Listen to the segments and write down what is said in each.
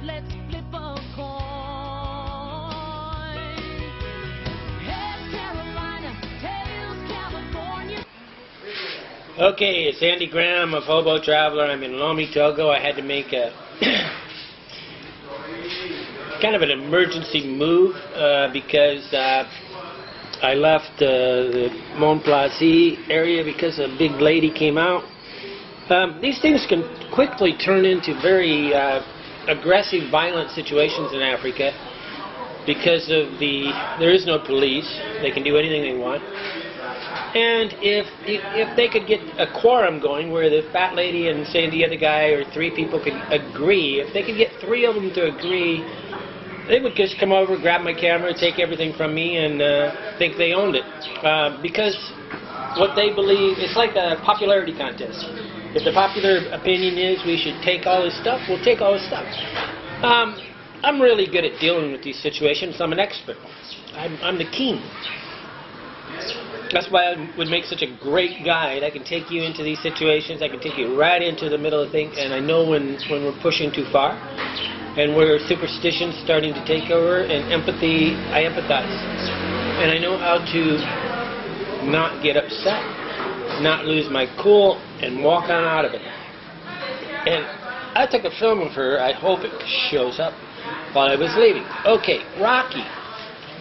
let's flip a coin. Heads Carolina, tails California. Okay, it's Andy Graham of Hobo Traveler. I'm in Lomé, Togo. I had to make a kind of an emergency move because I left the Mont Placé area because a big lady came out. These things can quickly turn into very aggressive, violent situations in Africa because of there is no police. They can do anything they want. And if they could get a quorum going where the fat lady and say the other guy or three people could agree, if they could get three of them to agree, they would just come over, grab my camera, take everything from me, and think they owned it. Because what they believe, it's like a popularity contest. If the popular opinion is we should take all this stuff, we'll take all this stuff. I'm really good at dealing with these situations. I'm an expert. I'm the king. That's why I would make such a great guide. I can take you into these situations. I can take you right into the middle of things, and I know when we're pushing too far, and where superstition's starting to take over, and empathy, I empathize. And I know how to not get upset, not lose my cool, and walk on out of it. And I took a film of her. I hope it shows up while I was leaving. Okay, Rocky.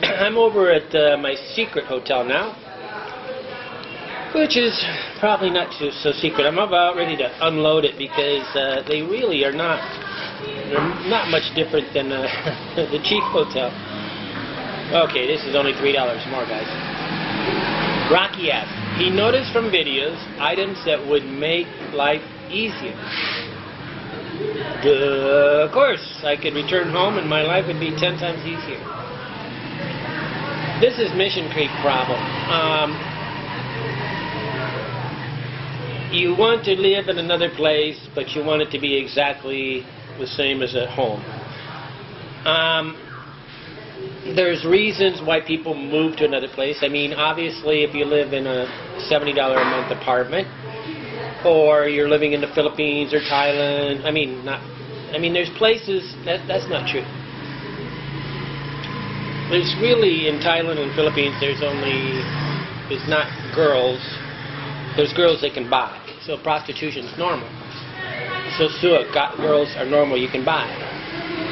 I'm over at my secret hotel now, which is probably not so secret. I'm about ready to unload it because they really are not. They're not much different than the cheap hotel. Okay, this is only $3 more, guys. Rocky asked, he noticed from videos items that would make life easier. Duh, of course, I could return home and my life would be 10 times easier. This is Mission Creek problem. You want to live in another place, but you want it to be exactly the same as at home. There's reasons why people move to another place. I mean, obviously, if you live in a $70 a month apartment, or you're living in the Philippines or Thailand, there's places that's not true. There's really, in Thailand and Philippines, there's not girls. There's girls they can buy. So prostitution's normal. So girls are normal, you can buy.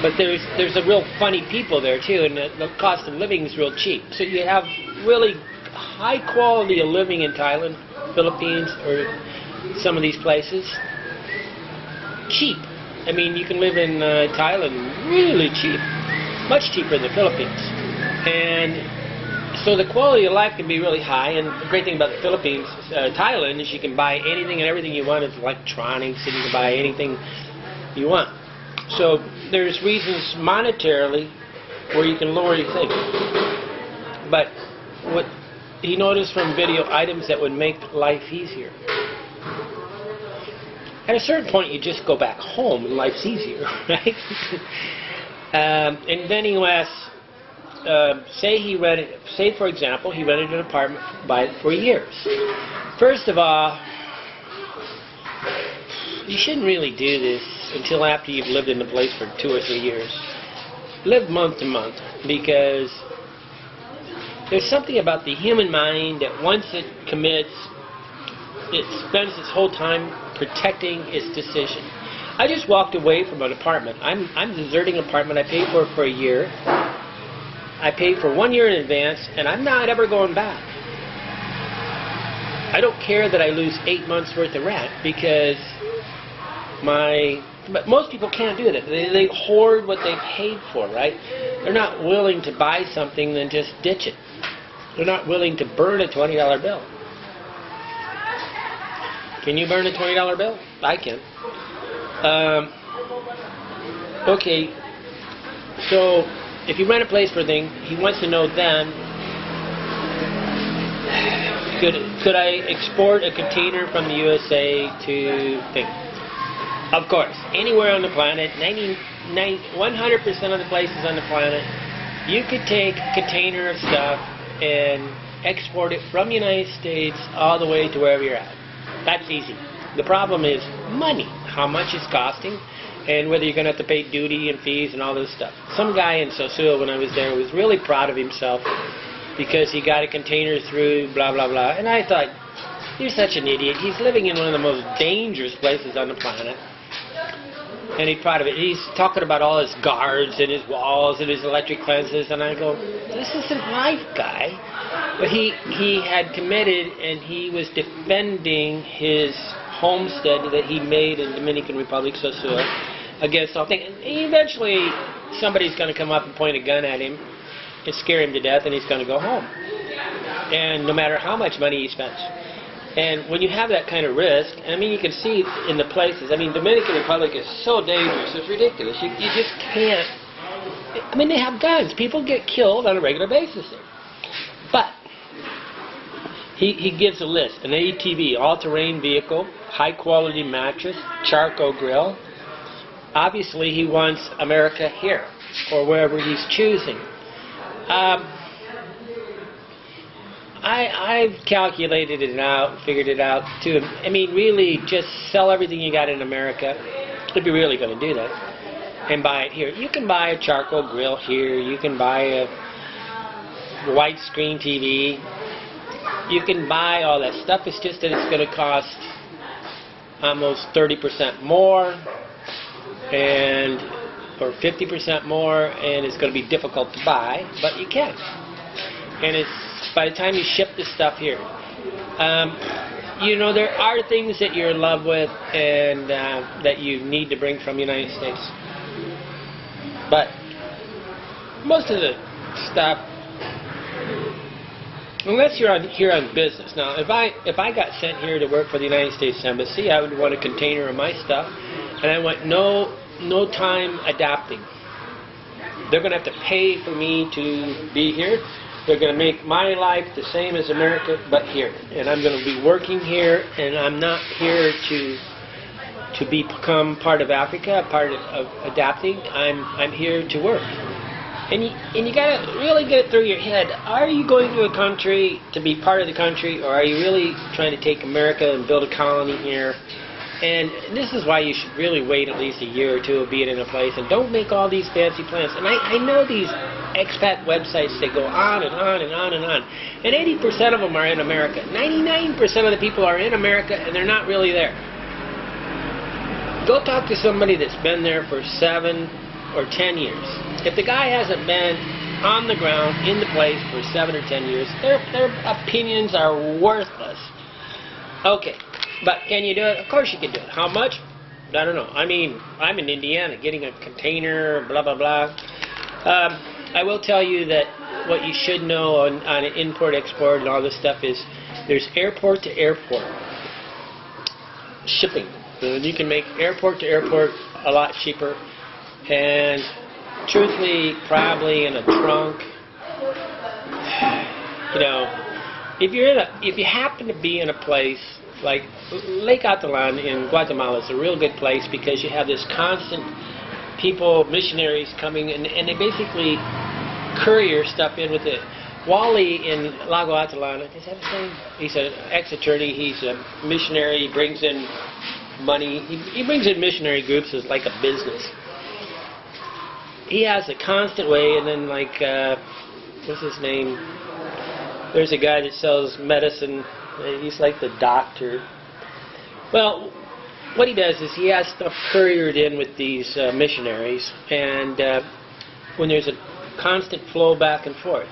But there's a real funny people there too, and the cost of living is real cheap. So you have really high quality of living in Thailand, Philippines, or some of these places. Cheap. I mean, you can live in Thailand really cheap, much cheaper than the Philippines. And so the quality of life can be really high, and the great thing about the Philippines, Thailand, is you can buy anything and everything you want. It's electronics, and you can buy anything you want. So there's reasons monetarily where you can lower your thing. But what he noticed from video, items that would make life easier. At a certain point, you just go back home and life's easier, right? And then he asks, say for example, he rented an apartment for years. First of all, you shouldn't really do this until after you've lived in the place for 2 or 3 years. Live month to month, because there's something about the human mind that once it commits, it spends its whole time protecting its decision. I just walked away from an apartment. I'm deserting an apartment I paid for a year. I paid for 1 year in advance, and I'm not ever going back. I don't care that I lose 8 months worth of rent, because but most people can't do that. They hoard what they paid for, right? They're not willing to buy something then just ditch it. They're not willing to burn a $20 bill. Can you burn a $20 bill? I can. Okay, so if you rent a place for a thing, he wants to know then, could I export a container from the USA to thing? Of course, anywhere on the planet, 100% of the places on the planet, you could take a container of stuff and export it from the United States all the way to wherever you're at. That's easy. The problem is money. How much it's costing, and whether you're going to have to pay duty and fees and all this stuff. Some guy in Sosua when I was there was really proud of himself because he got a container through, blah, blah, blah. And I thought, you're such an idiot. He's living in one of the most dangerous places on the planet. And he's proud of it. He's talking about all his guards and his walls and his electric fences. And I go, this isn't life, guy. But he had committed, and he was defending his homestead that he made in Dominican Republic, Sosua, against all things. And eventually, somebody's going to come up and point a gun at him and scare him to death, and he's going to go home. And no matter how much money he spends. And when you have that kind of risk, I mean, you can see in the places. I mean, Dominican Republic is so dangerous, it's ridiculous. You just can't. I mean, they have guns. People get killed on a regular basis there. But he gives a list: an ATV, all-terrain vehicle, high-quality mattress, charcoal grill. Obviously, he wants America here, or wherever he's choosing. I've calculated it out, figured it out too. I mean, really, just sell everything you got in America, if you're really going to do that, and buy it here. You can buy a charcoal grill here. You can buy a widescreen TV. You can buy all that stuff. It's just that it's going to cost almost 30% more, or 50% more, and it's going to be difficult to buy, but you can. And it's by the time you ship this stuff here, you know, there are things that you're in love with and that you need to bring from the United States. But most of the stuff, unless you're here on business. Now, if I got sent here to work for the United States Embassy, I would want a container of my stuff, and I want no time adapting. They're going to have to pay for me to be here. They're going to make my life the same as America, but here. And I'm going to be working here, and I'm not here to become part of Africa, part of adapting. I'm here to work. And you got to really get it through your head. Are you going to a country to be part of the country, or are you really trying to take America and build a colony here? And this is why you should really wait at least a year or two of being in a place, and don't make all these fancy plans. And I know these expat websites, they go on and on and on and on. And 80% of them are in America. 99% of the people are in America, and they're not really there. Go talk to somebody that's been there for 7 or 10 years. If the guy hasn't been on the ground in the place for 7 or 10 years, their opinions are worthless. Okay. But can you do it? Of course you can do it. How much? I don't know. I mean, I'm in Indiana getting a container, blah, blah, blah. I will tell you that what you should know on import-export and all this stuff is there's airport to airport shipping. And you can make airport to airport a lot cheaper. And truthfully, probably in a trunk, you know, if you happen to be in a place like Lake Atalan in Guatemala is a real good place because you have this constant people, missionaries coming, and they basically courier stuff in with it. Wally in Lago Atalan, is that his name? He's an ex-attorney, he's a missionary, he brings in money, he brings in missionary groups as like a business. He has a constant way, and then like, what's his name? There's a guy that sells medicine. He's like the doctor. Well, what he does is he has stuff couriered in with these missionaries, and when there's a constant flow back and forth,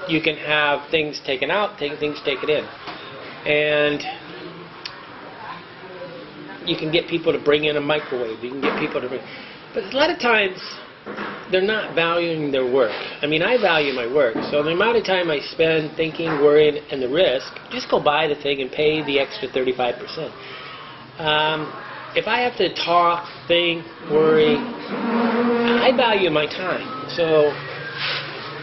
you can have things taken out, things taken in, and you can get people to bring in a microwave. You can get people to bring, but a lot of times they're not valuing their work. I mean, I value my work, so the amount of time I spend thinking, worrying, and the risk, just go buy the thing and pay the extra 35%. If I have to talk, think, worry, I value my time. So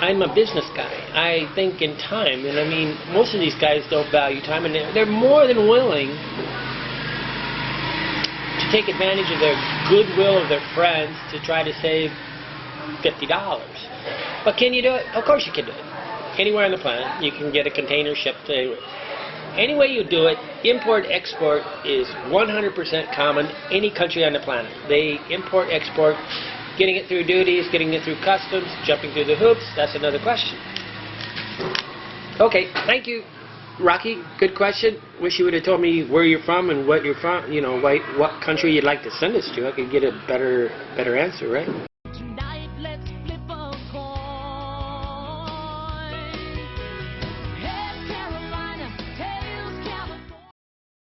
I'm a business guy. I think in time, and I mean, most of these guys don't value time, and they're more than willing to take advantage of their goodwill of their friends to try to save $50. But can you do it? Of course you can do it. Anywhere on the planet, you can get a container shipped anywhere. Any way you do it, import-export is 100% common any country on the planet. They import-export, getting it through duties, getting it through customs, jumping through the hoops, that's another question. Okay, thank you, Rocky. Good question. Wish you would have told me where you're from and what you're from, you know, what country you'd like to send us to. I could get a better answer, right?